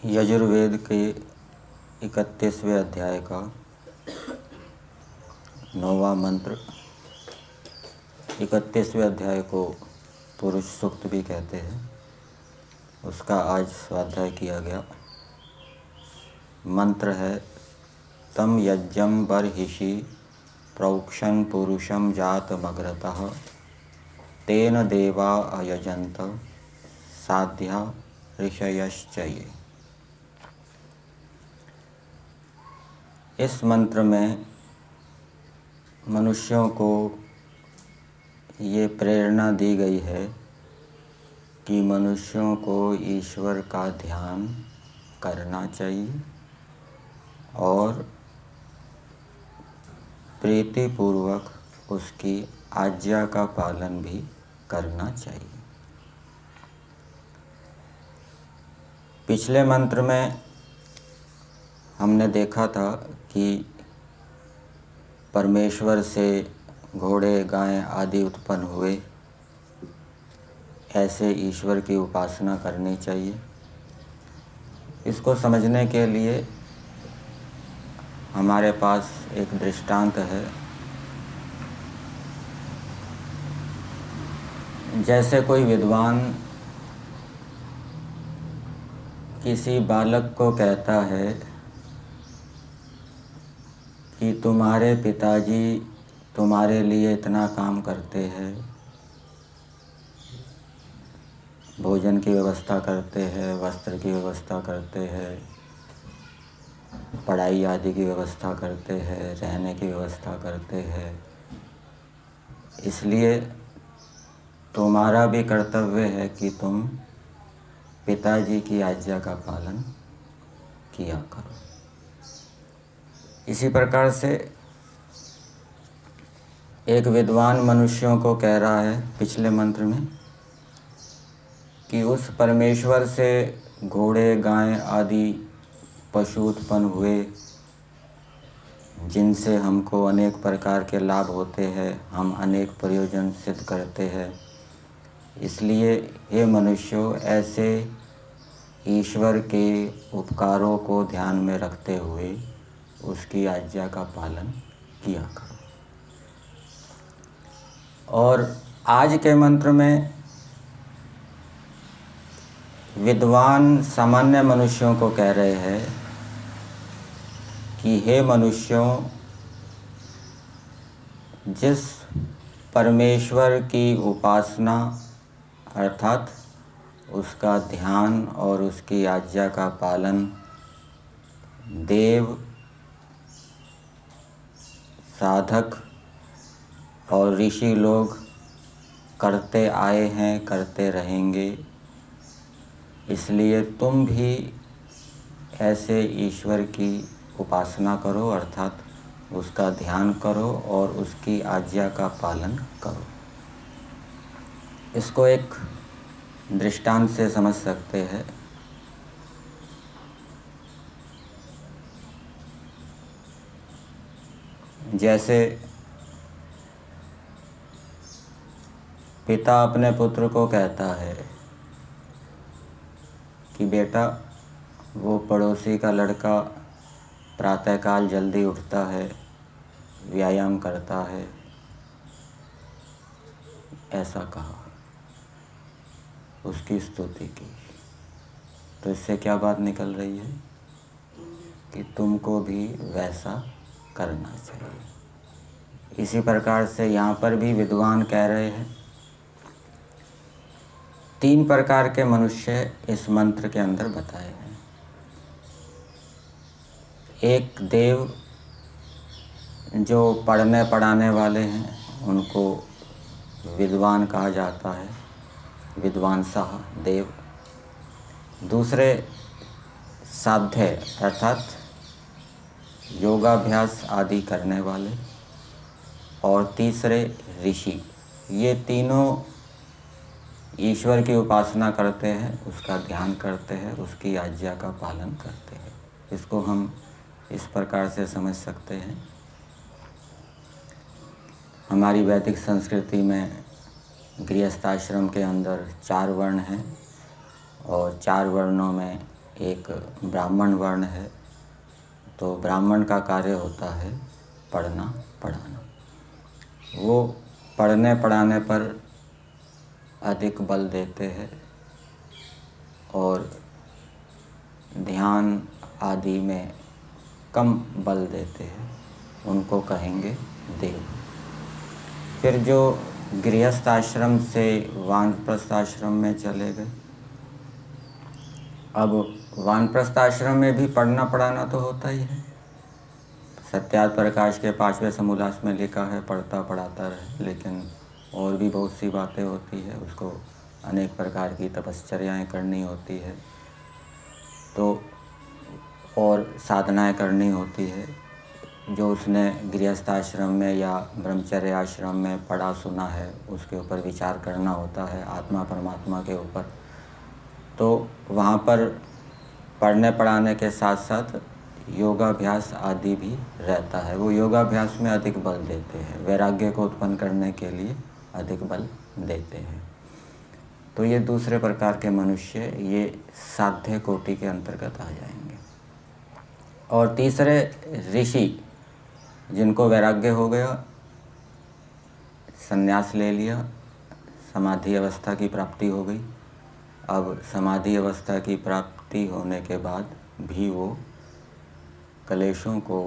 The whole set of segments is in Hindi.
यजुर्वेद के 31वें अध्याय का 9वां मंत्र। 31वें अध्याय को पुरुष सूक्त भी कहते हैं। उसका आज स्वाध्याय किया गया। मंत्र है तम यज्ञं बर्हिषि प्रोक्षन् पुरुषं जातमग्रतः तेन देवा अयजन्त साध्या ऋषयश्च ये। इस मंत्र में मनुष्यों को ये प्रेरणा दी गई है कि मनुष्यों को ईश्वर का ध्यान करना चाहिए और प्रीतिपूर्वक उसकी आज्ञा का पालन भी करना चाहिए। पिछले मंत्र में हमने देखा था कि परमेश्वर से घोड़े, गाय आदि उत्पन्न हुए, ऐसे ईश्वर की उपासना करनी चाहिए। इसको समझने के लिए हमारे पास एक दृष्टांत है। जैसे कोई विद्वान किसी बालक को कहता है कि तुम्हारे पिताजी तुम्हारे लिए इतना काम करते हैं, भोजन की व्यवस्था करते हैं, वस्त्र की व्यवस्था करते हैं, पढ़ाई आदि की व्यवस्था करते हैं, रहने की व्यवस्था करते हैं, इसलिए तुम्हारा भी कर्तव्य है कि तुम पिताजी की आज्ञा का पालन किया करो। इसी प्रकार से एक विद्वान मनुष्यों को कह रहा है पिछले मंत्र में कि उस परमेश्वर से घोड़े, गाय आदि पशु उत्पन्न हुए, जिनसे हमको अनेक प्रकार के लाभ होते हैं, हम अनेक प्रयोजन सिद्ध करते हैं। इसलिए हे मनुष्यों, ऐसे ईश्वर के उपकारों को ध्यान में रखते हुए उसकी आज्ञा का पालन किया करो। और आज के मंत्र में विद्वान सामान्य मनुष्यों को कह रहे हैं कि हे मनुष्यों, जिस परमेश्वर की उपासना अर्थात उसका ध्यान और उसकी आज्ञा का पालन देव, साधक और ऋषि लोग करते आए हैं, करते रहेंगे, इसलिए तुम भी ऐसे ईश्वर की उपासना करो अर्थात उसका ध्यान करो और उसकी आज्ञा का पालन करो। इसको एक दृष्टांत से समझ सकते हैं। जैसे पिता अपने पुत्र को कहता है कि बेटा, वो पड़ोसी का लड़का प्रातःकाल जल्दी उठता है, व्यायाम करता है, ऐसा कहा, उसकी स्तुति की। तो इससे क्या बात निकल रही है कि तुमको भी वैसा करना चाहिए। इसी प्रकार से यहाँ पर भी विद्वान कह रहे हैं। 3 प्रकार के मनुष्य इस मंत्र के अंदर बताए हैं। एक देव, जो पढ़ने पढ़ाने वाले हैं, उनको विद्वान कहा जाता है, विद्वान साह देव। दूसरे साध्य अर्थात योगाभ्यास आदि करने वाले। और तीसरे ऋषि। ये तीनों ईश्वर की उपासना करते हैं, उसका ध्यान करते हैं, उसकी आज्ञा का पालन करते हैं। इसको हम इस प्रकार से समझ सकते हैं। हमारी वैदिक संस्कृति में गृहस्थाश्रम के अंदर 4 वर्ण हैं और 4 वर्णों में एक ब्राह्मण वर्ण है, तो ब्राह्मण का कार्य होता है पढ़ना पढ़ाना। वो पढ़ने पढ़ाने पर अधिक बल देते हैं और ध्यान आदि में कम बल देते हैं, उनको कहेंगे देव। फिर जो गृहस्थ आश्रम से वानप्रस्थ आश्रम में चले गए, अब वानप्रस्थ आश्रम में भी पढ़ना पढ़ाना तो होता ही है। सत्यार्थ प्रकाश के 5वें समोल्लास में लिखा है पढ़ता पढ़ाता रहे, लेकिन और भी बहुत सी बातें होती है, उसको अनेक प्रकार की तपश्चर्याएँ करनी होती है, तो और साधनाएँ करनी होती है। जो उसने गृहस्थ आश्रम में या ब्रह्मचर्य आश्रम में पढ़ा सुना है उसके ऊपर विचार करना होता है, आत्मा परमात्मा के ऊपर। तो वहाँ पर पढ़ने पढ़ाने के साथ साथ योगाभ्यास आदि भी रहता है। वो योगाभ्यास में अधिक बल देते हैं, वैराग्य को उत्पन्न करने के लिए अधिक बल देते हैं। तो ये दूसरे प्रकार के मनुष्य ये साध्य कोटि के अंतर्गत आ जाएंगे। और तीसरे ऋषि, जिनको वैराग्य हो गया, संन्यास ले लिया, समाधि अवस्था की प्राप्ति हो गई। अब समाधि अवस्था की प्राप्ति होने के बाद भी वो कलेशों को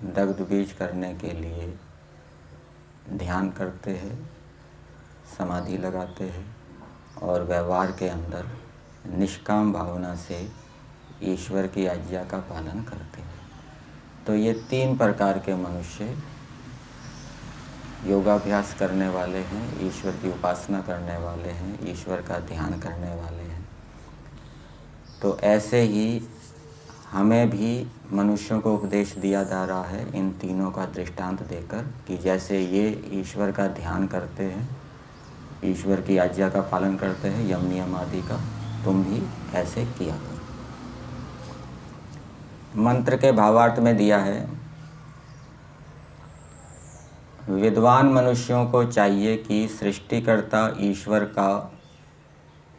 दग्ध बीज करने के लिए ध्यान करते हैं, समाधि लगाते हैं और व्यवहार के अंदर निष्काम भावना से ईश्वर की आज्ञा का पालन करते हैं। तो ये 3 प्रकार के मनुष्य योगाभ्यास करने वाले हैं, ईश्वर की उपासना करने वाले हैं, ईश्वर का ध्यान करने वाले हैं। तो ऐसे ही हमें भी मनुष्यों को उपदेश दिया जा रहा है इन तीनों का दृष्टांत देकर कि जैसे ये ईश्वर का ध्यान करते हैं, ईश्वर की आज्ञा का पालन करते हैं, यम नियम आदि का, तुम भी ऐसे किया करो। मंत्र के भावार्थ में दिया है, विद्वान मनुष्यों को चाहिए कि सृष्टिकर्ता ईश्वर का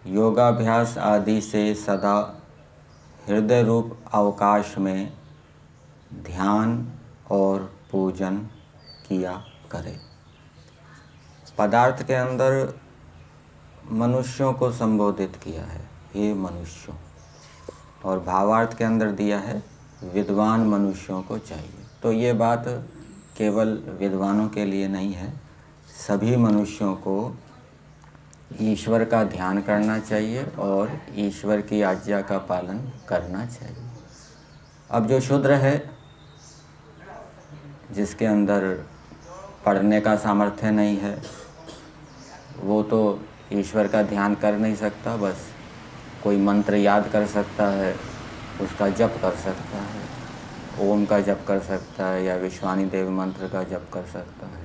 योगाभ्यास आदि से सदा हृदय रूप अवकाश में ध्यान और पूजन किया करे। पदार्थ के अंदर मनुष्यों को संबोधित किया है, हे मनुष्यों, और भावार्थ के अंदर दिया है विद्वान मनुष्यों को चाहिए। तो ये बात केवल विद्वानों के लिए नहीं है, सभी मनुष्यों को ईश्वर का ध्यान करना चाहिए और ईश्वर की आज्ञा का पालन करना चाहिए। अब जो शूद्र है, जिसके अंदर पढ़ने का सामर्थ्य नहीं है, वो तो ईश्वर का ध्यान कर नहीं सकता, बस कोई मंत्र याद कर सकता है, उसका जप कर सकता है, ओम का जप कर सकता है या विश्वानी देव मंत्र का जप कर सकता है।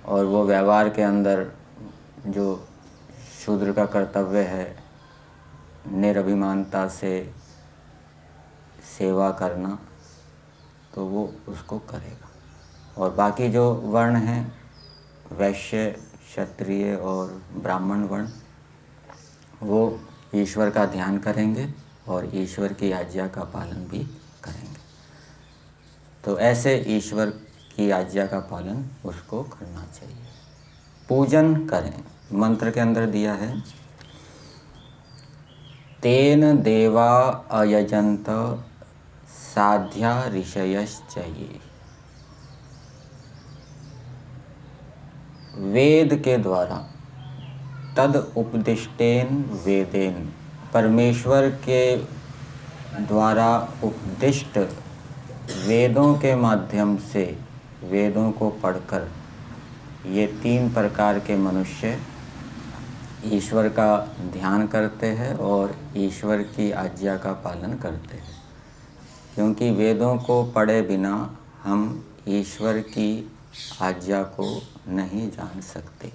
और वो व्यवहार के अंदर जो शूद्र का कर्तव्य है निरभिमानता से सेवा करना, तो वो उसको करेगा। और बाकी जो वर्ण हैं, वैश्य, क्षत्रिय और ब्राह्मण वर्ण, वो ईश्वर का ध्यान करेंगे और ईश्वर की आज्ञा का पालन भी करेंगे। तो ऐसे ईश्वर की आज्ञा का पालन उसको करना चाहिए। पूजन करें, मंत्र के अंदर दिया है, तेन देवा अयजंत साध्या ऋषयश्चये। वेद के द्वारा तद उपदिष्टेन वेदेन, परमेश्वर के द्वारा उपदिष्ट वेदों के माध्यम से वेदों को पढ़कर ये 3 प्रकार के मनुष्य ईश्वर का ध्यान करते हैं और ईश्वर की आज्ञा का पालन करते हैं। क्योंकि वेदों को पढ़े बिना हम ईश्वर की आज्ञा को नहीं जान सकते।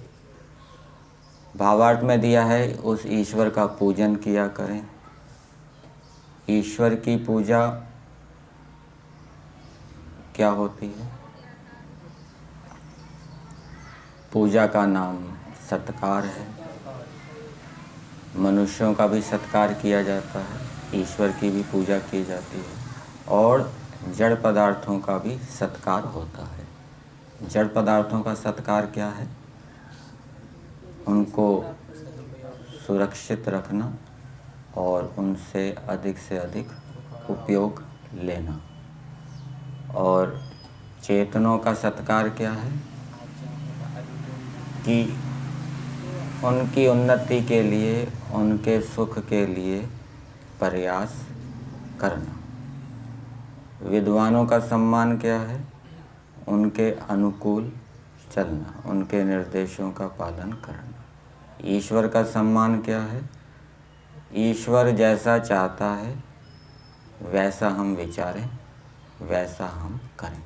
भावार्थ में दिया है, उस ईश्वर का पूजन किया करें। ईश्वर की पूजा क्या होती है? पूजा का नाम सत्कार है। मनुष्यों का भी सत्कार किया जाता है, ईश्वर की भी पूजा की जाती है और जड़ पदार्थों का भी सत्कार होता है। जड़ पदार्थों का सत्कार क्या है? उनको सुरक्षित रखना और उनसे अधिक उपयोग लेना। और चेतनों का सत्कार क्या है? कि उनकी उन्नति के लिए, उनके सुख के लिए प्रयास करना। विद्वानों का सम्मान क्या है? उनके अनुकूल चलना, उनके निर्देशों का पालन करना। ईश्वर का सम्मान क्या है? ईश्वर जैसा चाहता है वैसा हम विचारें, वैसा हम करें।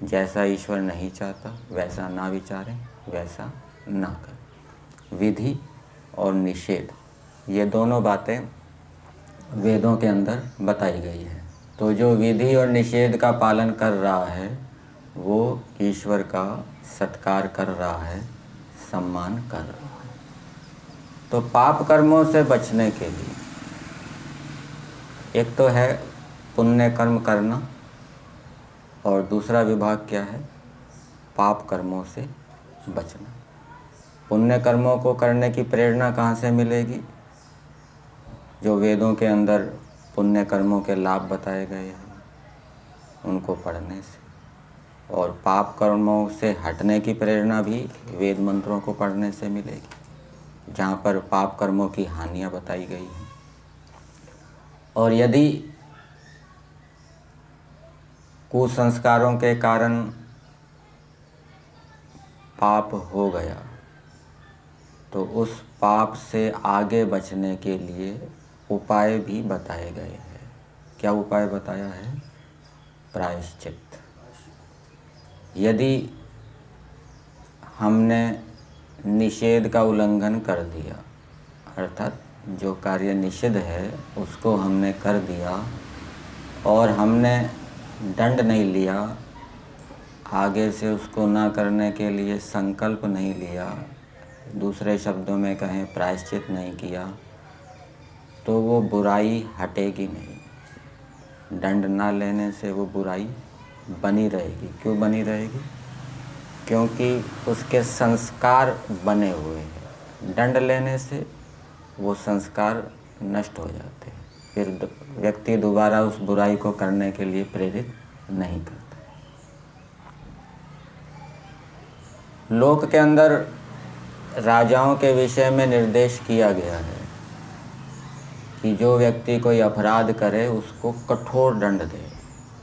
जैसा ईश्वर नहीं चाहता वैसा ना विचारें, वैसा ना करें। विधि और निषेध, ये दोनों बातें वेदों के अंदर बताई गई है। तो जो विधि और निषेध का पालन कर रहा है वो ईश्वर का सत्कार कर रहा है, सम्मान कर रहा है। तो पाप कर्मों से बचने के लिए एक तो है पुण्य कर्म करना और दूसरा विभाग क्या है? पाप कर्मों से बचना। पुण्य कर्मों को करने की प्रेरणा कहाँ से मिलेगी? जो वेदों के अंदर पुण्य कर्मों के लाभ बताए गए हैं उनको पढ़ने से। और पाप कर्मों से हटने की प्रेरणा भी वेद मंत्रों को पढ़ने से मिलेगी, जहाँ पर पाप कर्मों की हानियाँ बताई गई हैं। और यदि कुसंस्कारों के कारण पाप हो गया तो उस पाप से आगे बचने के लिए उपाय भी बताए गए हैं। क्या उपाय बताया है? प्रायश्चित। यदि हमने निषेध का उल्लंघन कर दिया, अर्थात जो कार्य निषिद्ध है उसको हमने कर दिया और हमने दंड नहीं लिया, आगे से उसको ना करने के लिए संकल्प नहीं लिया, दूसरे शब्दों में कहें प्रायश्चित नहीं किया, तो वो बुराई हटेगी नहीं। दंड ना लेने से वो बुराई बनी रहेगी। क्यों बनी रहेगी? क्योंकि उसके संस्कार बने हुए हैं। दंड लेने से वो संस्कार नष्ट हो जाते हैं, फिर व्यक्ति दोबारा उस बुराई को करने के लिए प्रेरित नहीं करता। लोक के अंदर राजाओं के विषय में निर्देश किया गया है कि जो व्यक्ति कोई अपराध करे उसको कठोर दंड दे।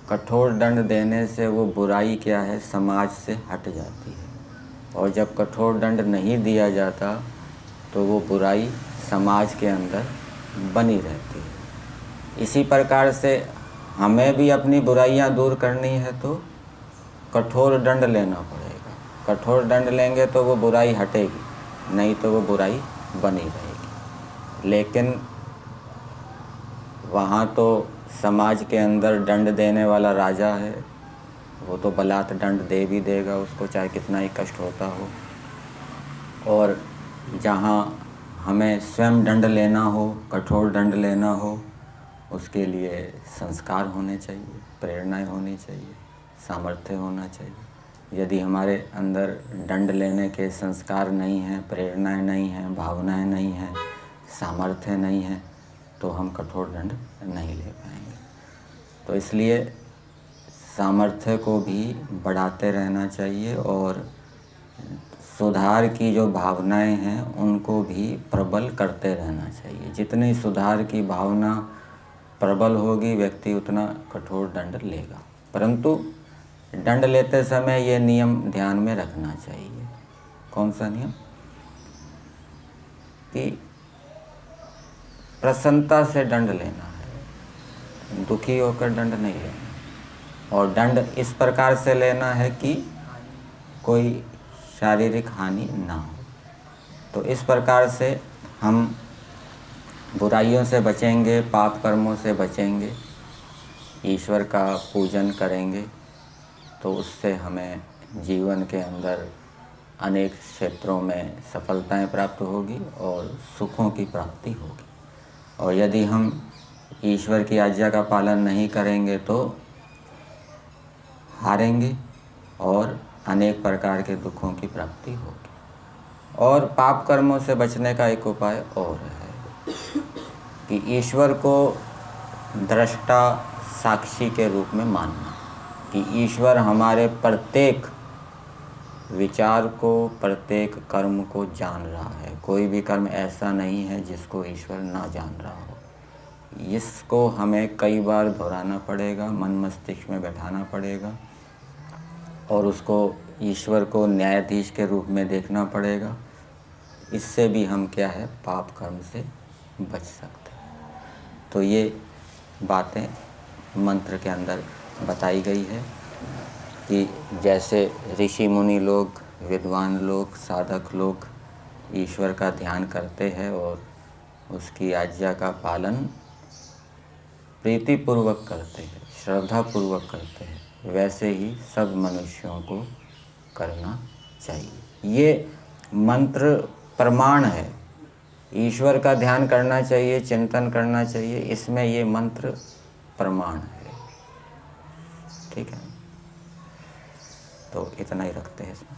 कठोर दंड देने से वो बुराई क्या है? समाज से हट जाती है। और जब कठोर दंड नहीं दिया जाता तो वो बुराई समाज के अंदर बनी रहती है। इसी प्रकार से हमें भी अपनी बुराइयां दूर करनी है तो कठोर दंड लेना पड़ेगा। कठोर दंड लेंगे तो वो बुराई हटेगी, नहीं तो वो बुराई बनी रहेगी। लेकिन वहाँ तो समाज के अंदर दंड देने वाला राजा है, वो तो बलात् दंड दे भी देगा उसको, चाहे कितना ही कष्ट होता हो। और जहाँ हमें स्वयं दंड लेना हो, कठोर दंड लेना हो, उसके लिए संस्कार होने चाहिए, प्रेरणाएं होनी चाहिए, सामर्थ्य होना चाहिए। यदि हमारे अंदर दंड लेने के संस्कार नहीं हैं, प्रेरणाएं नहीं हैं, भावनाएं नहीं हैं, सामर्थ्य नहीं है, तो हम कठोर दंड नहीं ले पाएंगे। तो इसलिए सामर्थ्य को भी बढ़ाते रहना चाहिए और सुधार की जो भावनाएं हैं उनको भी प्रबल करते रहना चाहिए। जितनी सुधार की भावना प्रबल होगी व्यक्ति उतना कठोर दंड लेगा। परंतु दंड लेते समय ये नियम ध्यान में रखना चाहिए। कौन सा नियम? कि प्रसन्नता से दंड लेना है, दुखी होकर दंड नहीं लेना। और दंड इस प्रकार से लेना है कि कोई शारीरिक हानि ना हो। तो इस प्रकार से हम बुराइयों से बचेंगे, पाप कर्मों से बचेंगे, ईश्वर का पूजन करेंगे, तो उससे हमें जीवन के अंदर अनेक क्षेत्रों में सफलताएं प्राप्त होगी और सुखों की प्राप्ति होगी। और यदि हम ईश्वर की आज्ञा का पालन नहीं करेंगे तो हारेंगे और अनेक प्रकार के दुखों की प्राप्ति होगी। और पाप कर्मों से बचने का एक उपाय और है कि ईश्वर को दृष्टा साक्षी के रूप में मानना, कि ईश्वर हमारे प्रत्येक विचार को, प्रत्येक कर्म को जान रहा है। कोई भी कर्म ऐसा नहीं है जिसको ईश्वर ना जान रहा हो। इसको हमें कई बार दोहराना पड़ेगा, मन मस्तिष्क में बैठाना पड़ेगा और उसको ईश्वर को न्यायाधीश के रूप में देखना पड़ेगा। इससे भी हम क्या है, पाप कर्म से बच सकते हैं। तो ये बातें मंत्र के अंदर बताई गई है कि जैसे ऋषि मुनि लोग, विद्वान लोग, साधक लोग ईश्वर का ध्यान करते हैं और उसकी आज्ञा का पालन प्रीतिपूर्वक करते हैं, श्रद्धापूर्वक करते हैं, वैसे ही सब मनुष्यों को करना चाहिए। ये मंत्र प्रमाण है। ईश्वर का ध्यान करना चाहिए, चिंतन करना चाहिए, इसमें ये मंत्र प्रमाण है। ठीक है, तो इतना ही रखते हैं इसमें।